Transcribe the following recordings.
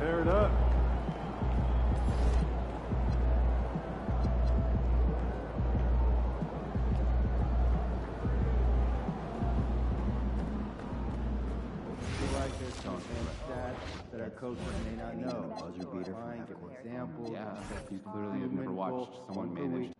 Tear it up. That our coaches may not know. Buzzer beater for example. Yeah, you clearly have never watched someone manage.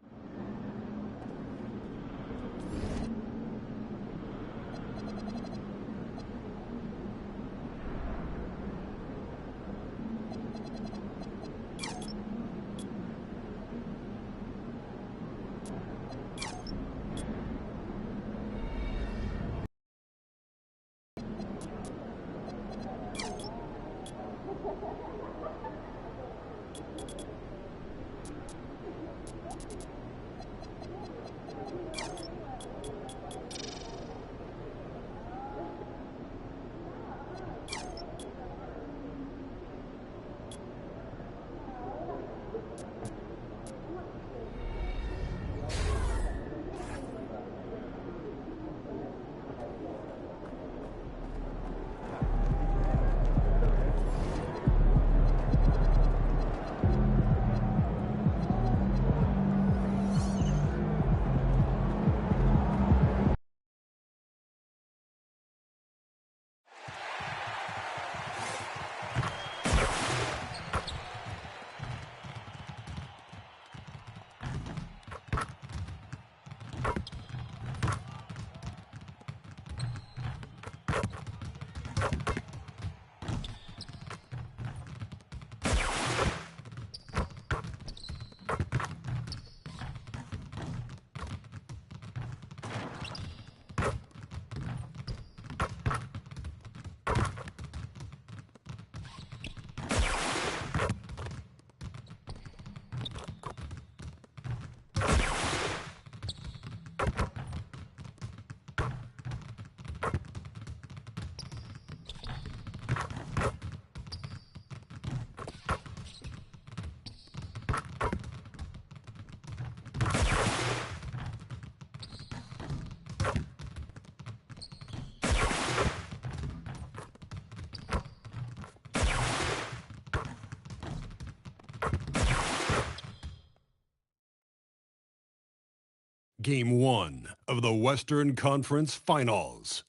Game 1 of the Western Conference Finals.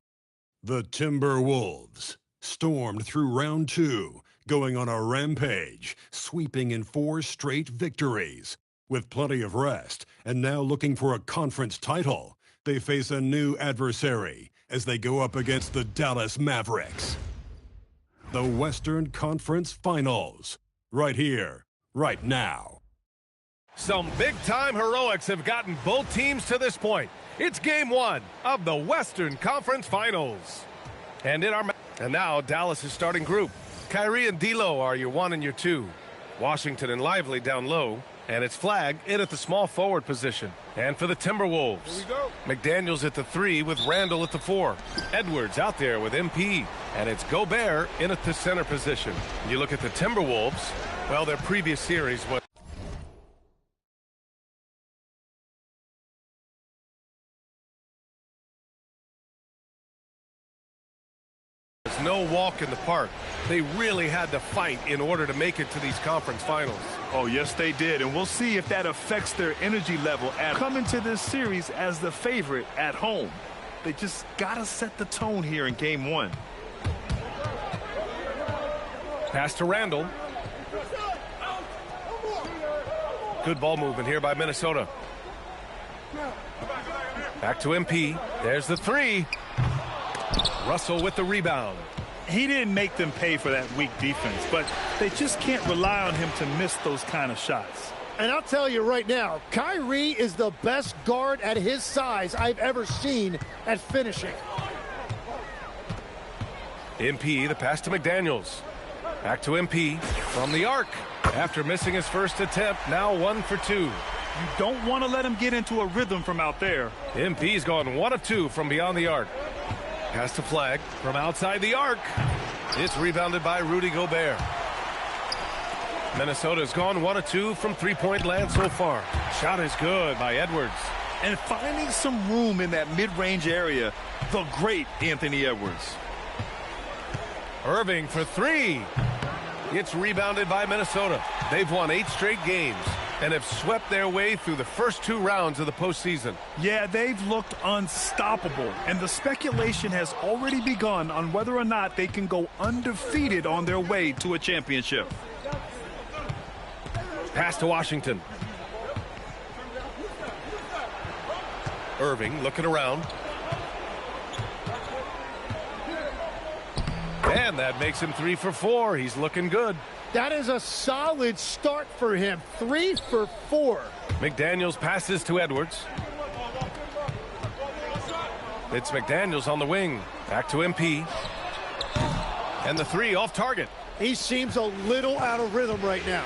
The Timberwolves stormed through round 2, going on a rampage, sweeping in 4 straight victories. With plenty of rest, and now looking for a conference title, they face a new adversary as they go up against the Dallas Mavericks. The Western Conference Finals, right here, right now. Some big-time heroics have gotten both teams to this point. It's Game 1 of the Western Conference Finals. And now Dallas' starting group. Kyrie and D'Lo are your 1 and your 2. Washington and Lively down low. And it's Flagg in at the small forward position. And for the Timberwolves, McDaniels at the 3 with Randall at the 4. Edwards out there with MP. And it's Gobert in at the center position. You look at the Timberwolves, well, their previous series was no walk in the park. They really had to fight in order to make it to these conference finals. Oh, yes, they did. And we'll see if that affects their energy level at coming to this series as the favorite at home. They just got to set the tone here in Game 1. Pass to Randall. Good ball movement here by Minnesota. Back to MP. There's the 3. Russell with the rebound. He didn't make them pay for that weak defense, but they just can't rely on him to miss those kind of shots. And I'll tell you right now, Kyrie is the best guard at his size I've ever seen at finishing. MP, the pass to McDaniels. Back to MP from the arc. After missing his first attempt, now 1 for 2. You don't want to let him get into a rhythm from out there. MP's gone 1 of 2 from beyond the arc. Pass to Flagg from outside the arc. It's rebounded by Rudy Gobert. Minnesota's gone 1 of 2 from three-point land so far. Shot is good by Edwards. And finding some room in that mid-range area, the great Anthony Edwards. Irving for 3. It's rebounded by Minnesota. They've won 8 straight games and have swept their way through the first 2 rounds of the postseason. Yeah, they've looked unstoppable, and the speculation has already begun on whether or not they can go undefeated on their way to a championship. Pass to Washington. Irving looking around. And that makes him 3 for 4. He's looking good. That is a solid start for him. 3 for 4. McDaniels passes to Edwards. It's McDaniels on the wing. Back to MP. And the 3 off target. He seems a little out of rhythm right now.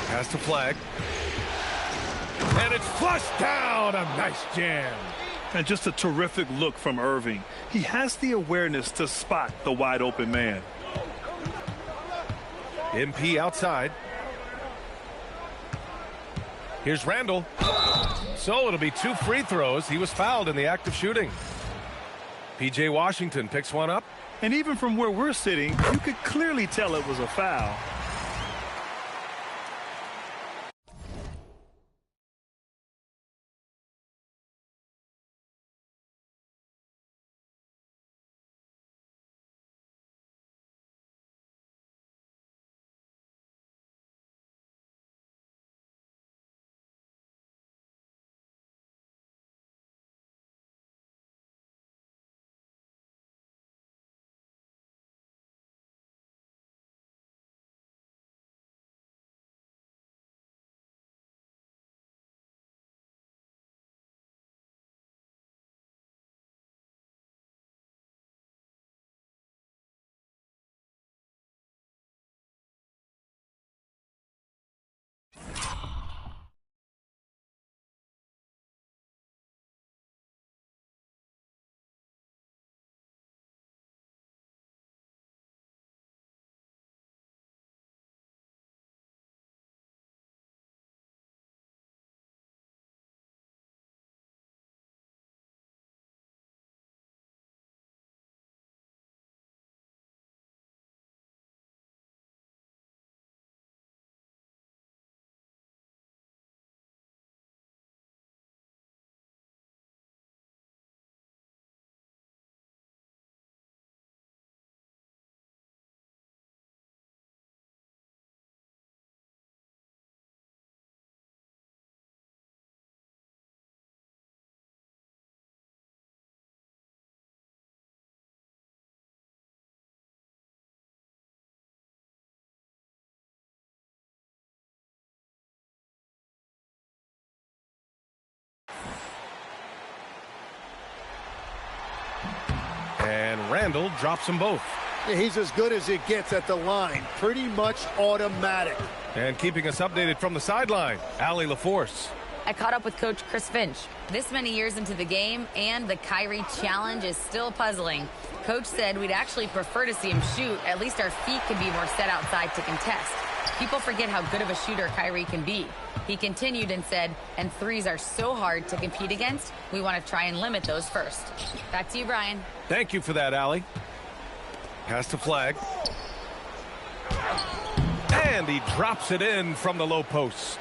Pass to Flag. And it's flushed down. A nice jam. And just a terrific look from Irving. He has the awareness to spot the wide open man. MP outside. Here's Randall. So it'll be 2 free throws. He was fouled in the act of shooting. P.J. Washington picks one up. And even from where we're sitting, you could clearly tell it was a foul. And Randall drops them both. He's as good as it gets at the line. Pretty much automatic. And keeping us updated from the sideline, Allie LaForce. I caught up with Coach Chris Finch. This many years into the game, and the Kyrie challenge is still puzzling. Coach said we'd actually prefer to see him shoot. At least our feet could be more set outside to contest. People forget how good of a shooter Kyrie can be. He continued and said, and threes are so hard to compete against, we want to try and limit those first. Back to you, Brian. Thank you for that, Allie. Pass to Flag. And he drops it in from the low post.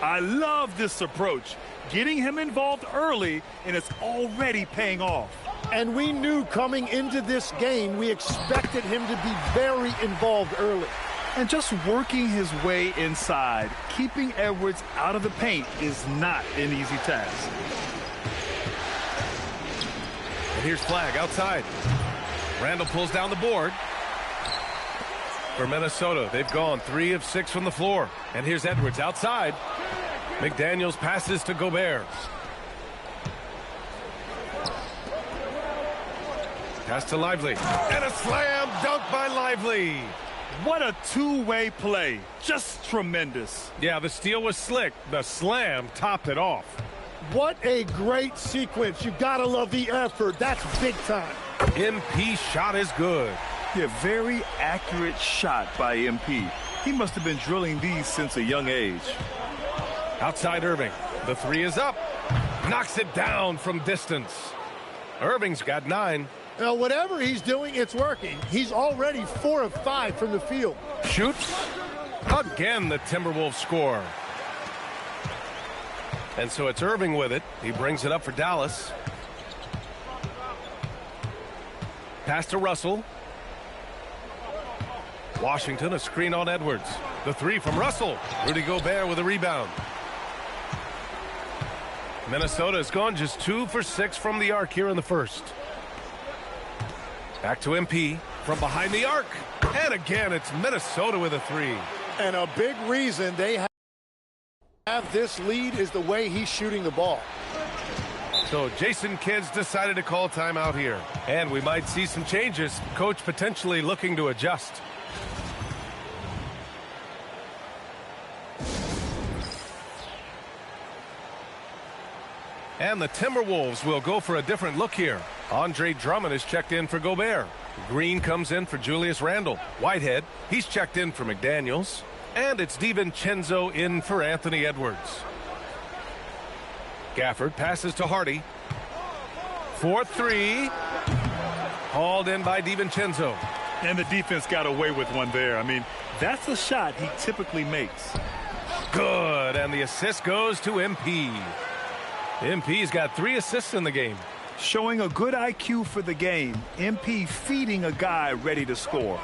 I love this approach. Getting him involved early, and it's already paying off. And we knew coming into this game, we expected him to be very involved early. And just working his way inside, keeping Edwards out of the paint is not an easy task. And here's Flag outside. Randall pulls down the board. For Minnesota, they've gone 3 of 6 from the floor. And here's Edwards outside. McDaniels passes to Gobert. Pass to Lively. And a slam dunk by Lively. What a two-way play. Just tremendous. Yeah, the steal was slick. The slam topped it off. What a great sequence. You gotta love the effort. That's big time. MP shot is good. Yeah, very accurate shot by MP. He must have been drilling these since a young age. Outside Irving. The 3 is up. Knocks it down from distance. Irving's got 9. Now, whatever he's doing, it's working. He's already 4 of 5 from the field. Shoots. Again, the Timberwolves score. And so it's Irving with it. He brings it up for Dallas. Pass to Russell. Washington, a screen on Edwards. The three from Russell. Rudy Gobert with a rebound. Minnesota has gone just 2 for 6 from the arc here in the first. Back to MP from behind the arc. And again, it's Minnesota with a three. And a big reason they have this lead is the way he's shooting the ball. So Jason Kidd's decided to call timeout here. And we might see some changes. Coach potentially looking to adjust. And the Timberwolves will go for a different look here. Andre Drummond is checked in for Gobert. Green comes in for Julius Randle. Whitehead, he's checked in for McDaniels. And it's DiVincenzo in for Anthony Edwards. Gafford passes to Hardy. 4-3. Hauled in by DiVincenzo. And the defense got away with one there. I mean, that's a shot he typically makes. Good, and the assist goes to MP. MP's got 3 assists in the game. Showing a good IQ for the game. MP feeding a guy ready to score.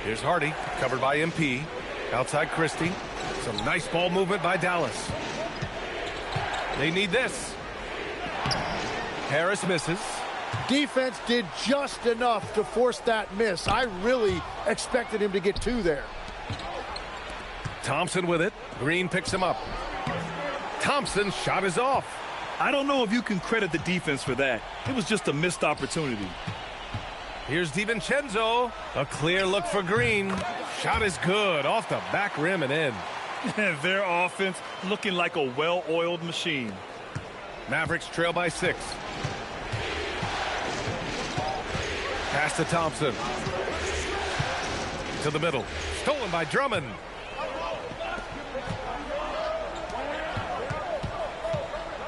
Here's Hardy, covered by MP. Outside Christie. Some nice ball movement by Dallas. They need this. Harris misses. Defense did just enough to force that miss. I really expected him to get 2 there. Thompson with it. Green picks him up. Thompson's shot is off. I don't know if you can credit the defense for that. It was just a missed opportunity. Here's DiVincenzo. A clear look for Green. Shot is good. Off the back rim and in. Their offense looking like a well-oiled machine. Mavericks trail by 6. Pass to Thompson. To the middle. Stolen by Drummond.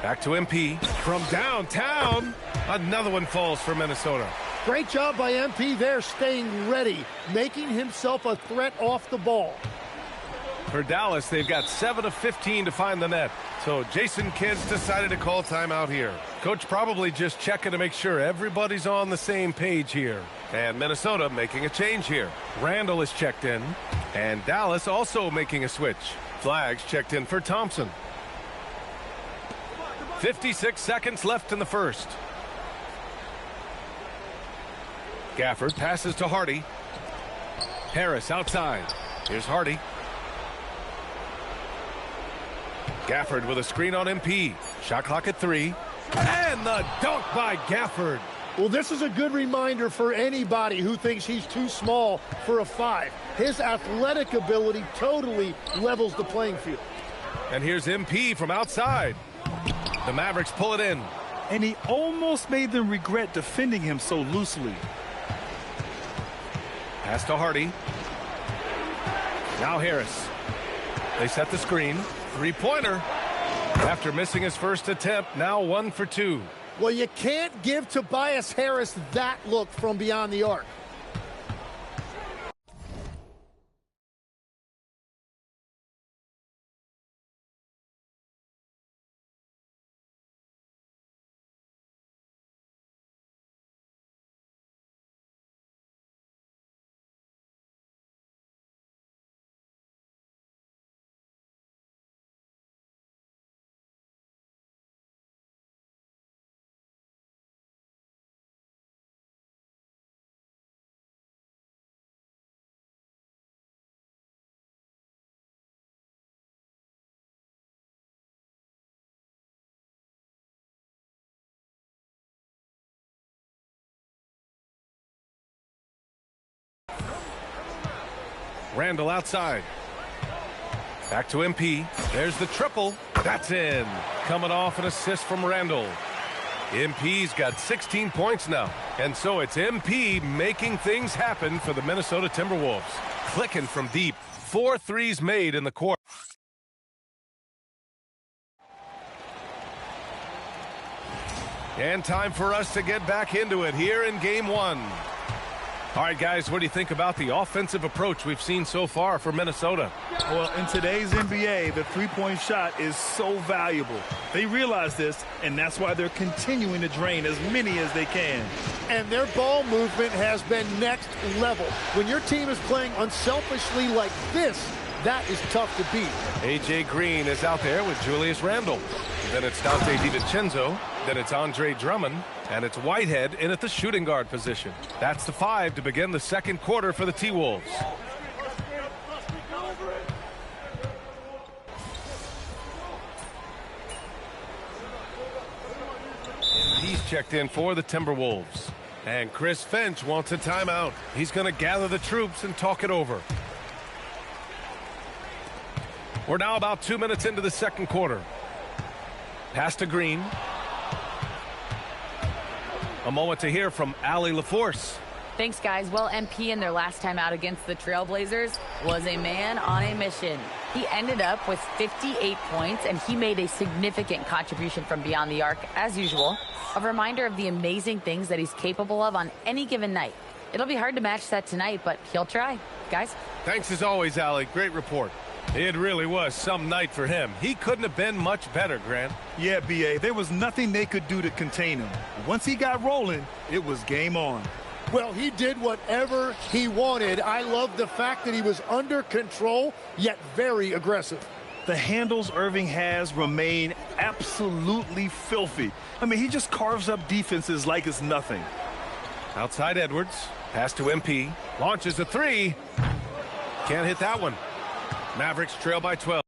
Back to MP. From downtown. Another one falls for Minnesota. Great job by MP there, staying ready, making himself a threat off the ball. For Dallas, they've got 7 of 15 to find the net. So Jason Kidd's decided to call timeout here. Coach probably just checking to make sure everybody's on the same page here. And Minnesota making a change here. Randle is checked in. And Dallas also making a switch. Flags checked in for Thompson. 56 seconds left in the first. Gafford passes to Hardy. Harris outside. Here's Hardy. Gafford with a screen on MP. Shot clock at 3. And the dunk by Gafford. Well, this is a good reminder for anybody who thinks he's too small for a 5. His athletic ability totally levels the playing field. And here's MP from outside. The Mavericks pull it in. And he almost made them regret defending him so loosely. Pass to Hardy. Now Harris. They set the screen. 3-pointer. After missing his first attempt, now 1 for 2. Well, you can't give Tobias Harris that look from beyond the arc. Randle outside. Back to MP. There's the triple. That's in. Coming off an assist from Randle. MP's got 16 points now. And so it's MP making things happen for the Minnesota Timberwolves. Clicking from deep. 4 threes made in the quarter. And time for us to get back into it here in game one. All right, guys, what do you think about the offensive approach we've seen so far for Minnesota? Well, in today's NBA, the three-point shot is so valuable. They realize this, and that's why they're continuing to drain as many as they can. And their ball movement has been next level. When your team is playing unselfishly like this, that is tough to beat. A.J. Green is out there with Julius Randle. Then it's Dante DiVincenzo. Then it's Andre Drummond. And it's Whitehead in at the shooting guard position. That's the 5 to begin the second quarter for the T-Wolves. He's checked in for the Timberwolves. And Chris Finch wants a timeout. He's going to gather the troops and talk it over. We're now about 2 minutes into the second quarter. Pass to Green. A moment to hear from Allie LaForce. Thanks, guys. Well, MP in their last time out against the Trailblazers was a man on a mission. He ended up with 58 points, and he made a significant contribution from beyond the arc, as usual. A reminder of the amazing things that he's capable of on any given night. It'll be hard to match that tonight, but he'll try. Guys? Thanks as always, Allie. Great report. It really was some night for him. He couldn't have been much better, Grant. Yeah, B.A., there was nothing they could do to contain him. Once he got rolling, it was game on. Well, he did whatever he wanted. I love the fact that he was under control, yet very aggressive. The handles Irving has remain absolutely filthy. I mean, he just carves up defenses like it's nothing. Outside Edwards. Pass to MP. Launches a 3. Can't hit that one. Mavericks trail by 12.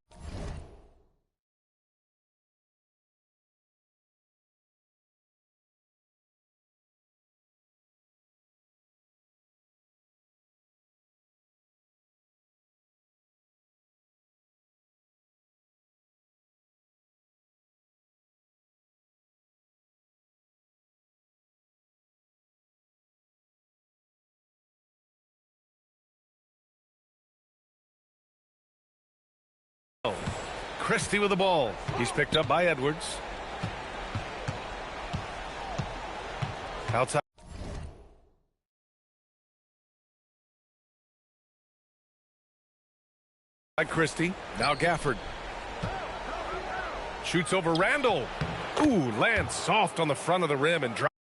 Christie with the ball. He's picked up by Edwards. Outside. By Christie. Now Gafford. Shoots over Randall. Ooh, lands soft on the front of the rim and drops.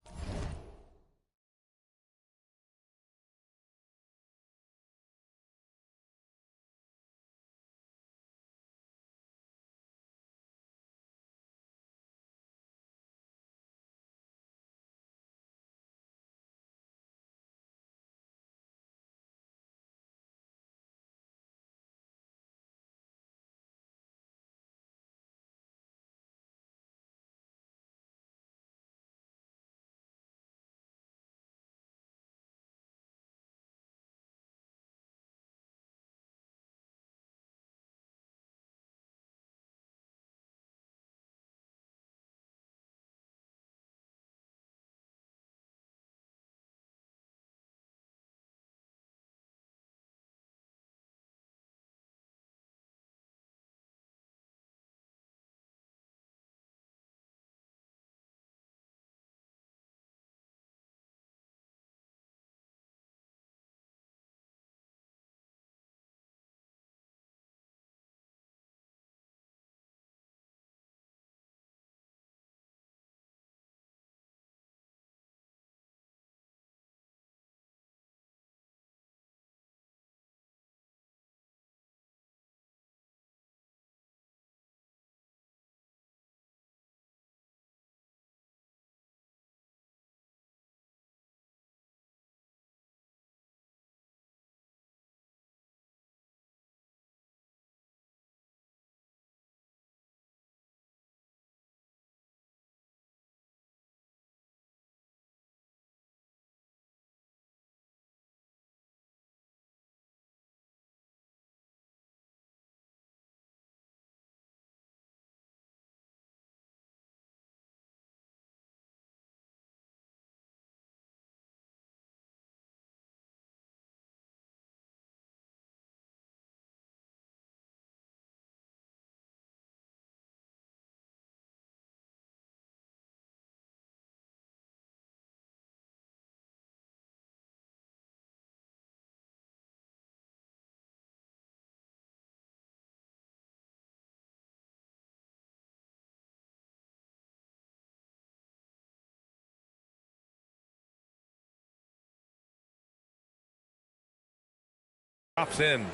Drops in.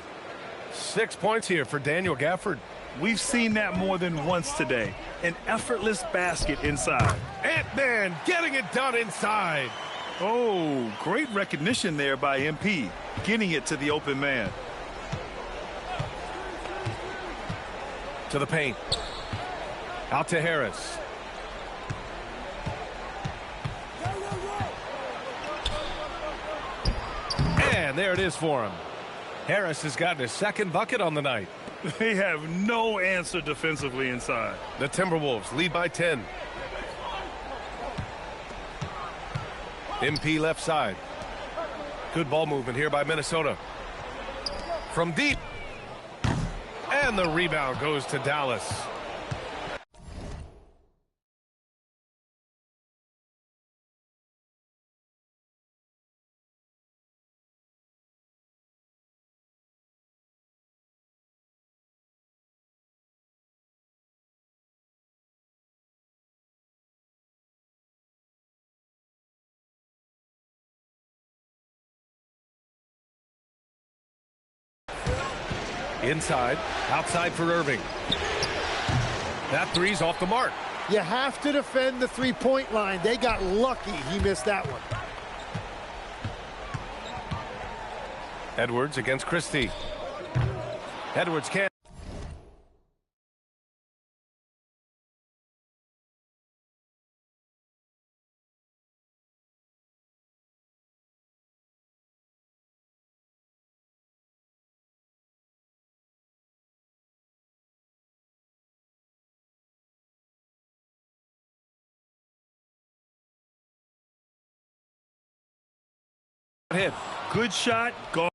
6 points here for Daniel Gafford. We've seen that more than once today. An effortless basket inside. Ant-Man getting it done inside. Oh, great recognition there by MP, getting it to the open man. To the paint. Out to Harris. And there it is for him. Harris has gotten his second bucket on the night. They have no answer defensively inside. The Timberwolves lead by 10. MP left side. Good ball movement here by Minnesota. From deep. And the rebound goes to Dallas. Inside, outside for Irving. That three's off the mark. You have to defend the three-point line. They got lucky he missed that one. Edwards against Christie. Edwards can't. Hit. Good shot. Go.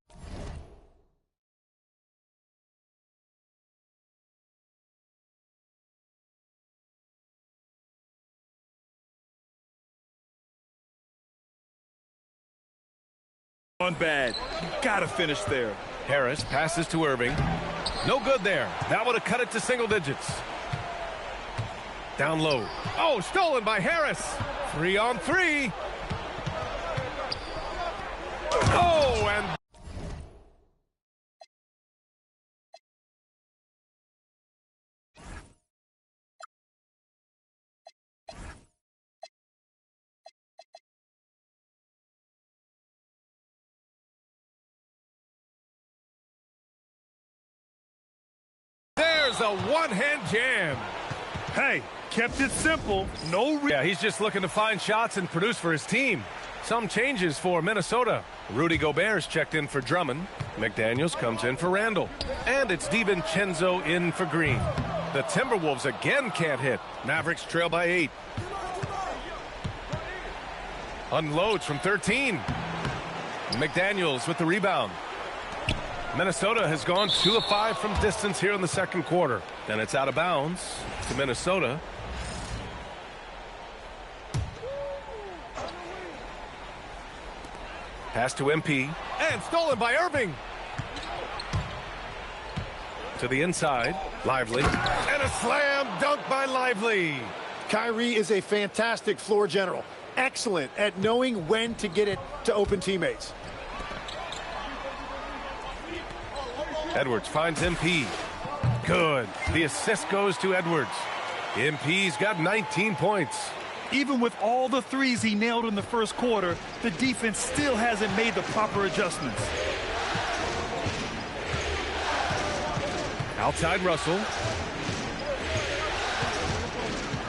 On bad. You gotta finish there. Harris passes to Irving. No good there. That would have cut it to single digits. Down low. Oh, stolen by Harris. 3-on-3. Oh, and there's a one-hand jam. Hey, kept it simple. Yeah, he's just looking to find shots and produce for his team. Some changes for Minnesota. Rudy Gobert's checked in for Drummond. McDaniels comes in for Randall. And it's DiVincenzo in for Green. The Timberwolves again can't hit. Mavericks trail by 8. Unloads from 13. McDaniels with the rebound. Minnesota has gone 2 of 5 from distance here in the second quarter. And it's out of bounds to Minnesota. Pass to MP. And stolen by Irving. To the inside. Lively. And a slam dunk by Lively. Kyrie is a fantastic floor general. Excellent at knowing when to get it to open teammates. Edwards finds MP. Good. The assist goes to Edwards. MP's got 19 points. Even with all the threes he nailed in the first quarter, the defense still hasn't made the proper adjustments. Outside Russell.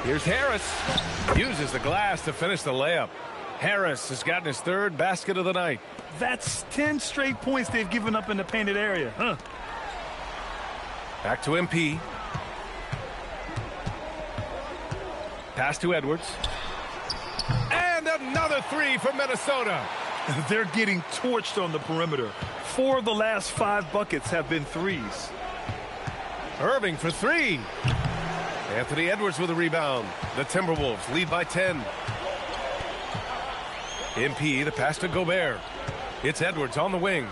Here's Harris. Uses the glass to finish the layup. Harris has gotten his 3rd basket of the night. That's 10 straight points they've given up in the painted area. Back to MP. Pass to Edwards. And another 3 for Minnesota. They're getting torched on the perimeter. 4 of the last 5 buckets have been threes. Irving for 3. Anthony Edwards with a rebound. The Timberwolves lead by 10. MP, the pass to Gobert. It's Edwards on the wing.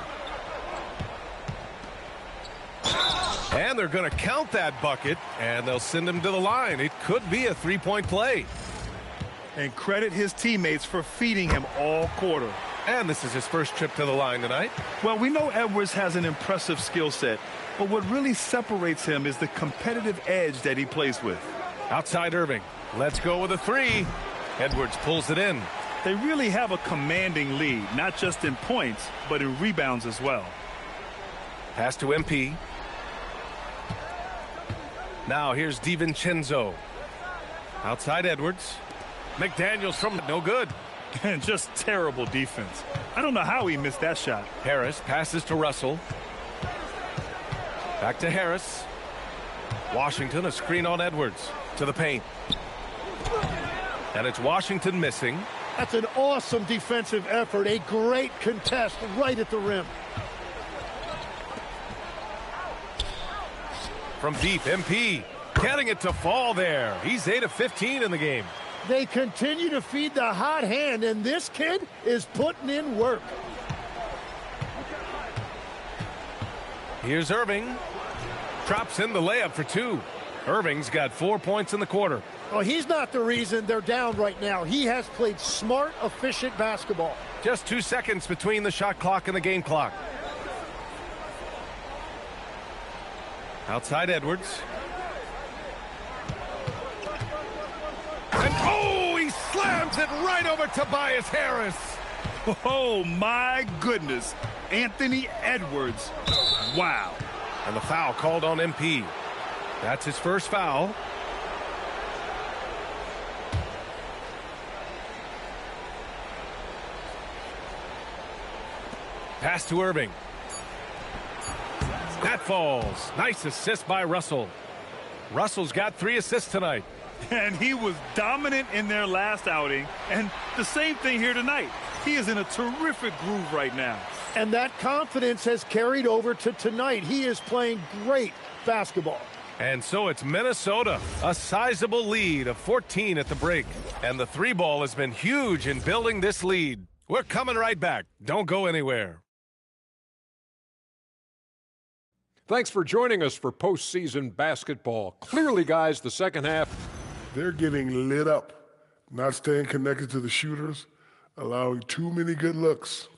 And they're going to count that bucket, and they'll send him to the line. It could be a 3-point play. And credit his teammates for feeding him all quarter. And this is his first trip to the line tonight. Well, we know Edwards has an impressive skill set, but what really separates him is the competitive edge that he plays with. Outside Irving. Let's go with a three. Edwards pulls it in. They really have a commanding lead, not just in points, but in rebounds as well. Pass to MP. Now here's DiVincenzo. Outside Edwards. McDaniels from no good. And just terrible defense. I don't know how he missed that shot. Harris passes to Russell. Back to Harris. Washington, a screen on Edwards. To the paint. And it's Washington missing. That's an awesome defensive effort. A great contest right at the rim. From deep, MP. Getting it to fall there. He's 8 of 15 in the game. They continue to feed the hot hand, and this kid is putting in work. Here's Irving. Drops in the layup for two. Irving's got 4 points in the quarter. Well, he's not the reason they're down right now. He has played smart, efficient basketball. Just 2 seconds between the shot clock and the game clock. Outside Edwards. And oh, he slams it right over Tobias Harris. Oh, my goodness. Anthony Edwards. Wow. And the foul called on MP. That's his first foul. Pass to Irving. That falls. Nice assist by Russell. Russell's got 3 assists tonight. And he was dominant in their last outing. And the same thing here tonight. He is in a terrific groove right now. And that confidence has carried over to tonight. He is playing great basketball. And so it's Minnesota, a sizable lead of 14 at the break. And the 3 ball has been huge in building this lead. We're coming right back. Don't go anywhere. Thanks for joining us for postseason basketball. Clearly, guys, the second half. They're getting lit up, not staying connected to the shooters, allowing too many good looks.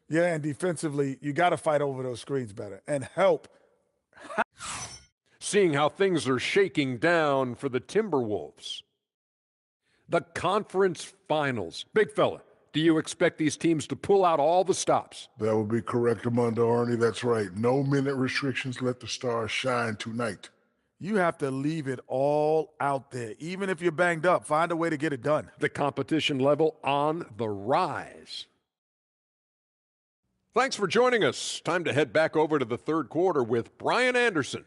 Yeah, and defensively, you got to fight over those screens better and help. Seeing how things are shaking down for the Timberwolves. The conference finals. Big fella, do you expect these teams to pull out all the stops? That would be correct, Armando Arnie. That's right. No minute restrictions. Let the stars shine tonight. You have to leave it all out there. Even if you're banged up, find a way to get it done. The competition level on the rise. Thanks for joining us. Time to head back over to the third quarter with Brian Anderson.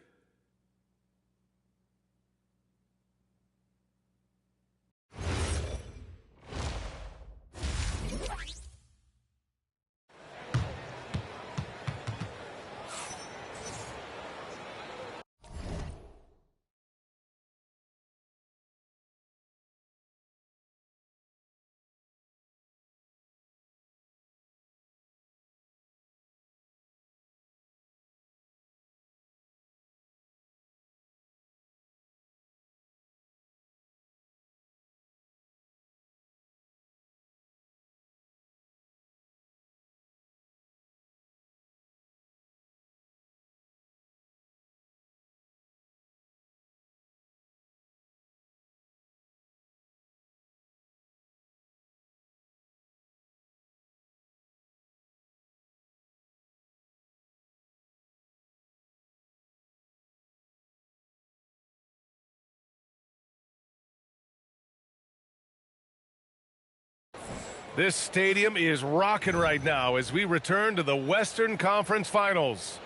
This stadium is rocking right now as we return to the Western Conference Finals.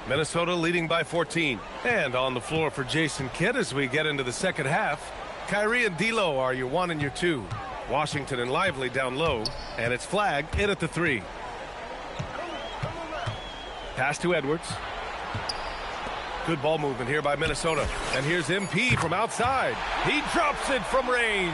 Minnesota leading by 14. And on the floor for Jason Kidd as we get into the second half. Kyrie and D'Lo are your 1 and your 2. Washington and Lively down low. And it's Flag in at the 3. Pass to Edwards. Good ball movement here by Minnesota. And here's MP from outside. He drops it from range.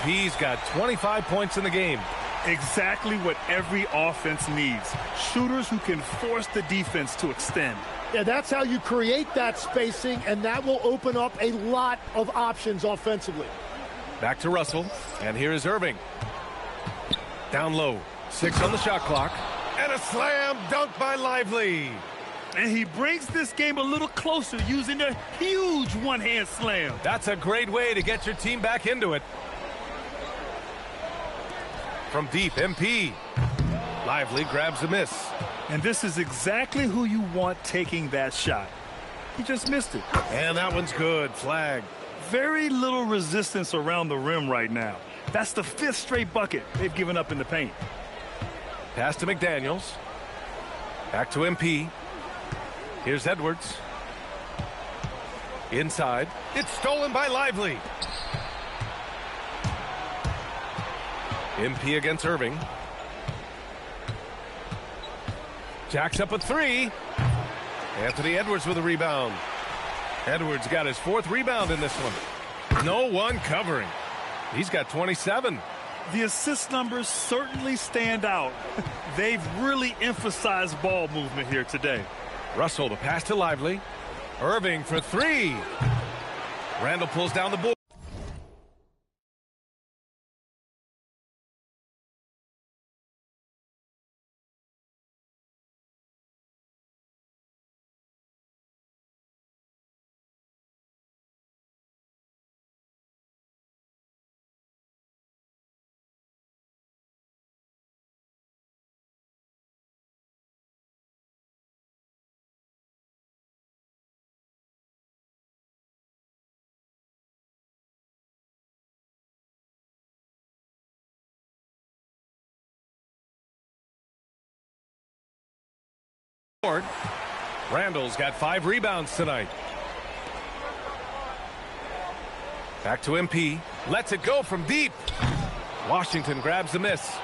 MP's got 25 points in the game. Exactly what every offense needs. Shooters who can force the defense to extend. Yeah, that's how you create that spacing, and that will open up a lot of options offensively. Back to Russell, and here is Irving. Down low, 6 on the shot clock, and a slam dunk by Lively. And he brings this game a little closer using a huge one-hand slam. That's a great way to get your team back into it. From deep, MP. Lively grabs a miss. And this is exactly who you want taking that shot. He just missed it. And that one's good. Flag. Very little resistance around the rim right now. That's the 5th straight bucket they've given up in the paint. Pass to McDaniels. Back to MP. Here's Edwards. Inside. It's stolen by Lively. MP against Irving. Jacks up a 3. Anthony Edwards with a rebound. Edwards got his 4th rebound in this one. No one covering. He's got 27. The assist numbers certainly stand out. They've really emphasized ball movement here today. Russell, the pass to Lively. Irving for 3. Randall pulls down the board. Randall's got 5 rebounds tonight. Back to MP. Lets it go from deep. Washington grabs the miss.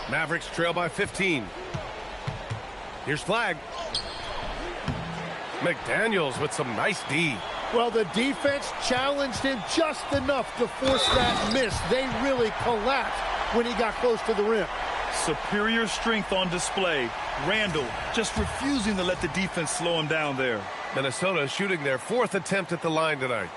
Mavericks trail by 15. Here's Flag. McDaniels with some nice D. Well, the defense challenged him just enough to force that miss. They really collapsed when he got close to the rim. Superior strength on display. Randall just refusing to let the defense slow him down there. Minnesota shooting their 4th attempt at the line tonight.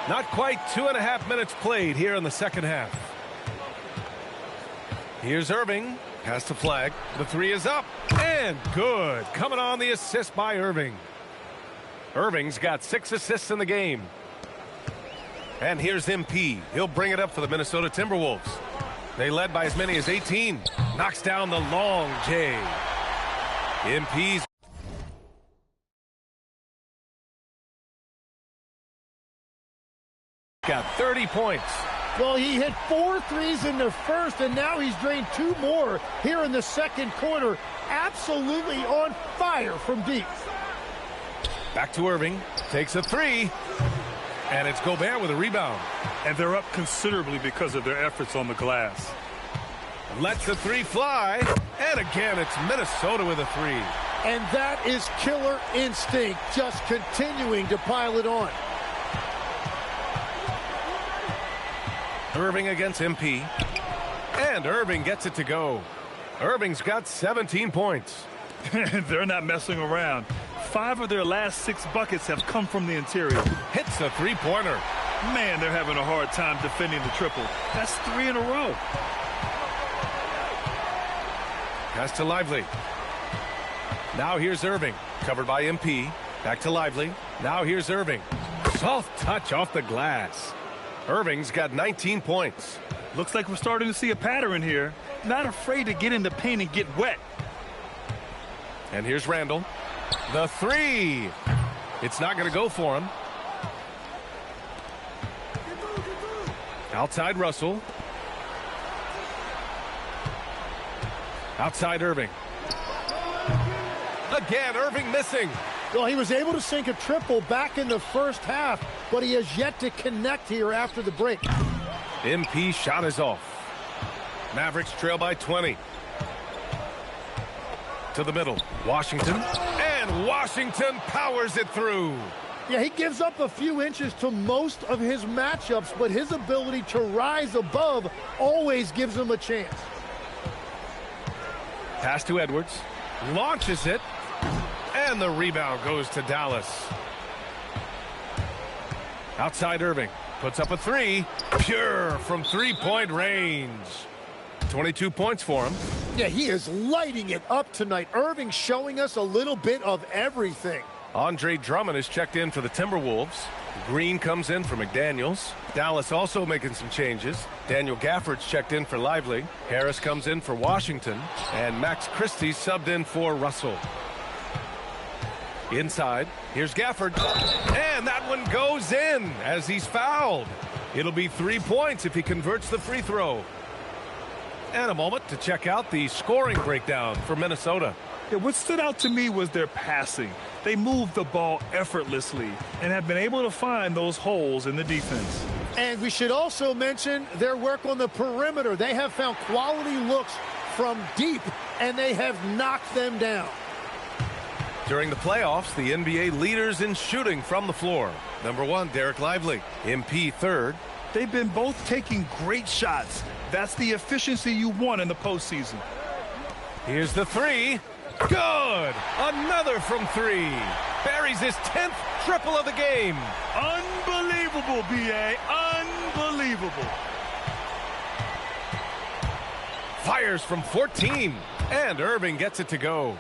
Not quite 2.5 minutes played here in the second half. Here's Irving. Has to flag. The three is up. And good. Coming on the assist by Irving. Irving's got 6 assists in the game. And here's MP. He'll bring it up for the Minnesota Timberwolves. They led by as many as 18. Knocks down the long J. MP's got 30 points. Well, he hit 4 threes in the first, and now he's drained 2 more here in the second quarter. Absolutely on fire from deep. Back to Irving. Takes a 3. And it's Gobert with a rebound. And they're up considerably because of their efforts on the glass. Lets the 3 fly. And again, it's Minnesota with a 3. And that is killer instinct, just continuing to pile it on. Irving against MP. And Irving gets it to go. Irving's got 17 points. They're not messing around. 5 of their last 6 buckets have come from the interior. Hits a 3-pointer. Man, they're having a hard time defending the triple. That's 3 in a row. Pass to Lively. Now here's Irving. Covered by MP. Back to Lively. Now here's Irving. Soft touch off the glass. Irving's got 19 points. Looks like we're starting to see a pattern here. Not afraid to get in the paint and get wet. And here's Randall. The 3. It's not going to go for him. Outside Russell. Outside Irving. Again, Irving missing. Well, he was able to sink a triple back in the first half, but he has yet to connect here after the break. MP shot is off. Mavericks trail by 20. To the middle. Washington. And Washington powers it through. Yeah, he gives up a few inches to most of his matchups, but his ability to rise above always gives him a chance. Pass to Edwards. Launches it. And the rebound goes to Dallas. Outside Irving. Puts up a 3. Pure from 3-point range. 22 points for him. Yeah, he is lighting it up tonight. Irving showing us a little bit of everything. Andre Drummond is checked in for the Timberwolves. Green comes in for McDaniels. Dallas also making some changes. Daniel Gafford's checked in for Lively. Harris comes in for Washington. And Max Christie subbed in for Russell. Inside, here's Gafford. And that one goes in as he's fouled. It'll be 3 points if he converts the free throw. And a moment to check out the scoring breakdown for Minnesota. Yeah, what stood out to me was their passing. They moved the ball effortlessly and have been able to find those holes in the defense. And we should also mention their work on the perimeter. They have found quality looks from deep, and they have knocked them down. During the playoffs, the NBA leaders in shooting from the floor. Number 1, Derek Lively. MP 3rd. They've been both taking great shots. That's the efficiency you want in the postseason. Here's the 3. Good! Another from 3. Buries his 10th triple of the game. Unbelievable, B.A. Unbelievable. Fires from 14. And Irving gets it to go.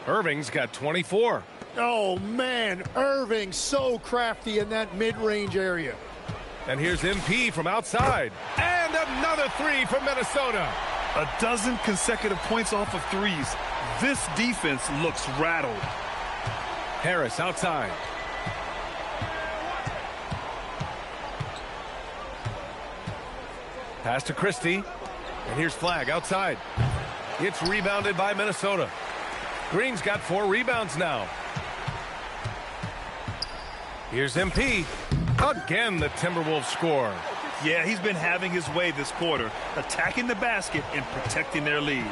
Irving's got 24. Oh, man, Irving so crafty in that mid-range area. And here's MP from outside. And another 3 from Minnesota. A dozen consecutive points off of threes. This defense looks rattled. Harris outside. Pass to Christie. And here's Flag outside. It's rebounded by Minnesota. Green's got 4 rebounds now. Here's MP. Again, the Timberwolves score. Yeah, he's been having his way this quarter, attacking the basket and protecting their lead.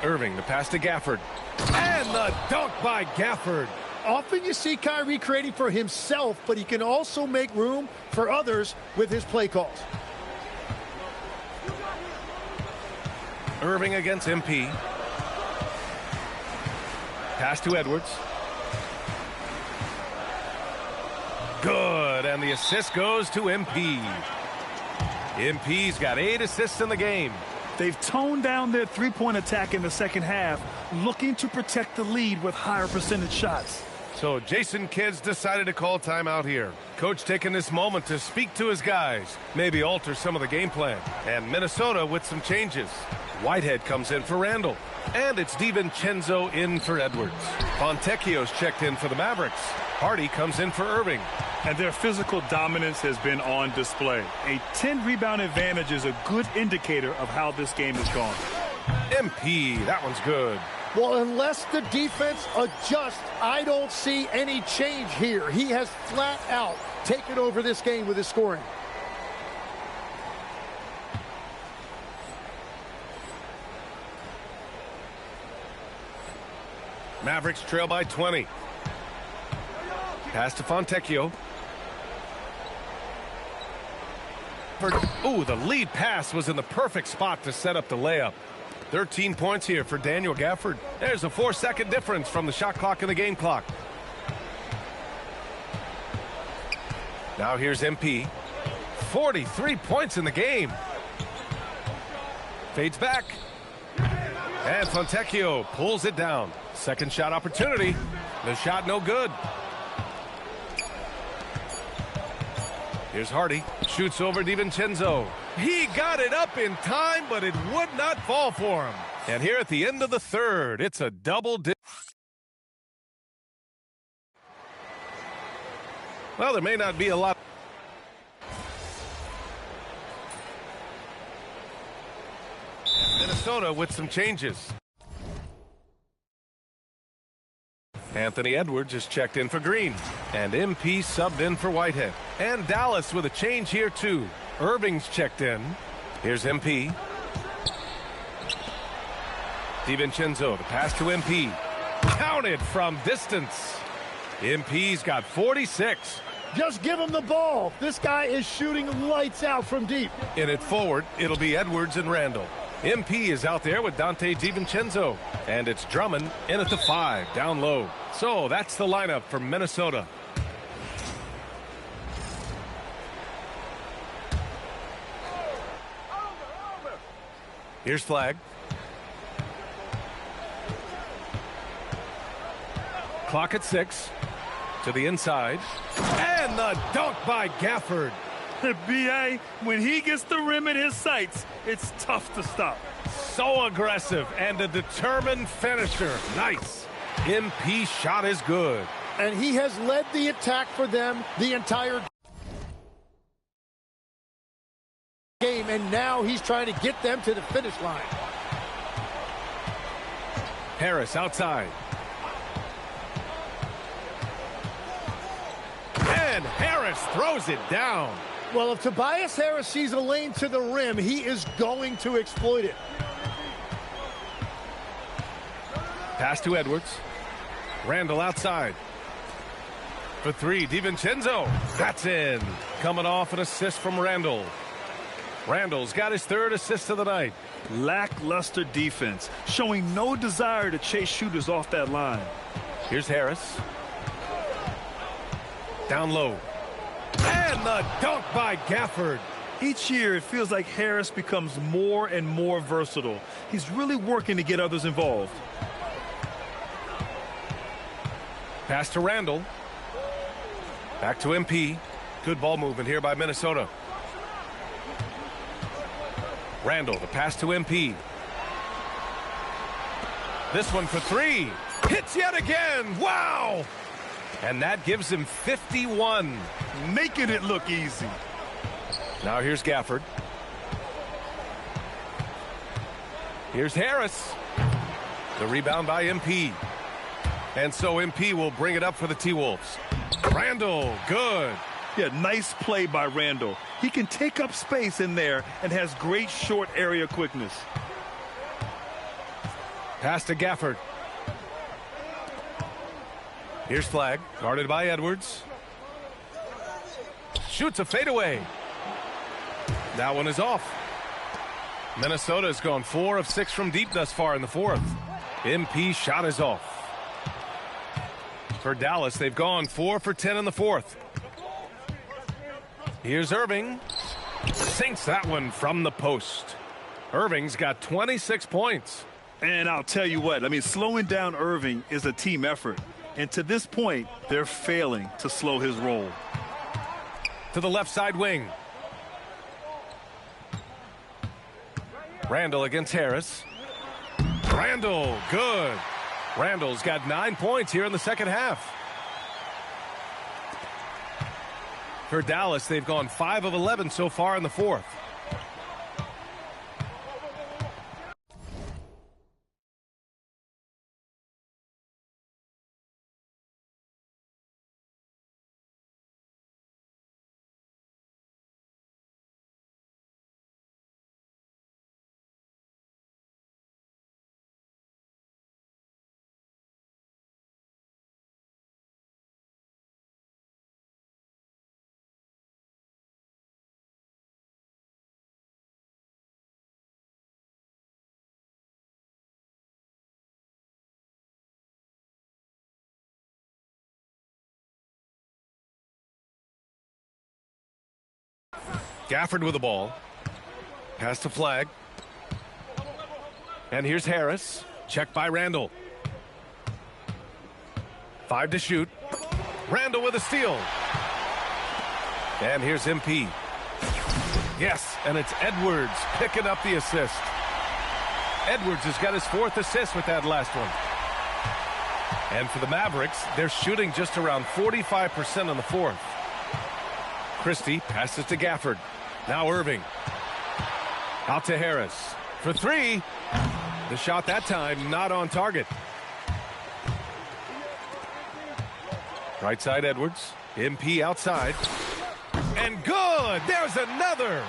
Irving, the pass to Gafford. And the dunk by Gafford. Often you see Kyrie creating for himself, but he can also make room for others with his play calls. Irving against MP. Pass to Edwards. Good, and the assist goes to MP. MP's got 8 assists in the game. They've toned down their three-point attack in the second half, looking to protect the lead with higher percentage shots. So Jason Kidd's decided to call timeout here. Coach taking this moment to speak to his guys, maybe alter some of the game plan. And Minnesota with some changes. Whitehead comes in for Randall. And it's DiVincenzo in for Edwards. Fontecchio's checked in for the Mavericks. Hardy comes in for Irving. And their physical dominance has been on display. A 10-rebound advantage is a good indicator of how this game has gone. MP, that one's good. Well, unless the defense adjusts, I don't see any change here. He has flat out taken over this game with his scoring. Mavericks trail by 20. Pass to Fontecchio. Ooh, the lead pass was in the perfect spot to set up the layup. 13 points here for Daniel Gafford. There's a 4-second difference from the shot clock and the game clock. Now here's MP. 43 points in the game. Fades back. And Fontecchio pulls it down. Second shot opportunity. The shot no good. Here's Hardy. Shoots over DiVincenzo. He got it up in time, but it would not fall for him. And here at the end of the third, it's a double dip. Well, there may not be a lot. Minnesota with some changes. Anthony Edwards is checked in for Green. And MP subbed in for Whitehead. And Dallas with a change here, too. Irving's checked in. Here's MP. DiVincenzo, the pass to MP. Counted from distance. MP's got 46. Just give him the ball. This guy is shooting lights out from deep. In it forward, it'll be Edwards and Randall. MP is out there with Dante DiVincenzo. And it's Drummond in at the 5, down low. So that's the lineup for Minnesota. Here's Flagg. Clock at 6. To the inside. And the dunk by Gafford. B.A., when he gets the rim in his sights, it's tough to stop. So aggressive and a determined finisher. Nice. MP shot is good. And he has led the attack for them the entire game, and now he's trying to get them to the finish line. Harris outside. And Harris throws it down. Well, if Tobias Harris sees a lane to the rim, he is going to exploit it. Pass to Edwards. Randall outside. For 3, DiVincenzo. That's in. Coming off an assist from Randall. Randall's got his 3rd assist of the night. Lackluster defense, showing no desire to chase shooters off that line. Here's Harris. Down low. And the dunk by Gafford. Each year, it feels like Harris becomes more and more versatile. He's really working to get others involved. Pass to Randall. Back to MP. Good ball movement here by Minnesota. Randall, the pass to MP. This one for 3. Hits yet again. Wow! And that gives him 51. Making it look easy. Now here's Gafford. Here's Harris. The rebound by MP. And so MP will bring it up for the T-Wolves. Randall, good. Yeah, nice play by Randall. He can take up space in there and has great short area quickness. Pass to Gafford. Here's Flagg, guarded by Edwards. Shoots a fadeaway. That one is off. Minnesota has gone 4 of 6 from deep thus far in the 4th. MP shot is off. For Dallas, they've gone 4 for 10 in the 4th. Here's Irving. Sinks that one from the post. Irving's got 26 points. And I'll tell you what, I mean, slowing down Irving is a team effort. And to this point, they're failing to slow his roll. To the left side wing. Randall against Harris. Randall, good. Randall's got 9 points here in the second half. For Dallas, they've gone 5 of 11 so far in the fourth. Gafford with the ball. Pass to Flag. And here's Harris. Checked by Randall. 5 to shoot. Randall with a steal. And here's MP. Yes, and it's Edwards picking up the assist. Edwards has got his 4th assist with that last one. And for the Mavericks, they're shooting just around 45% on the fourth. Christie passes to Gafford. Now Irving. Out to Harris. For 3. The shot that time not on target. Right side Edwards. MP outside. And good! There's another!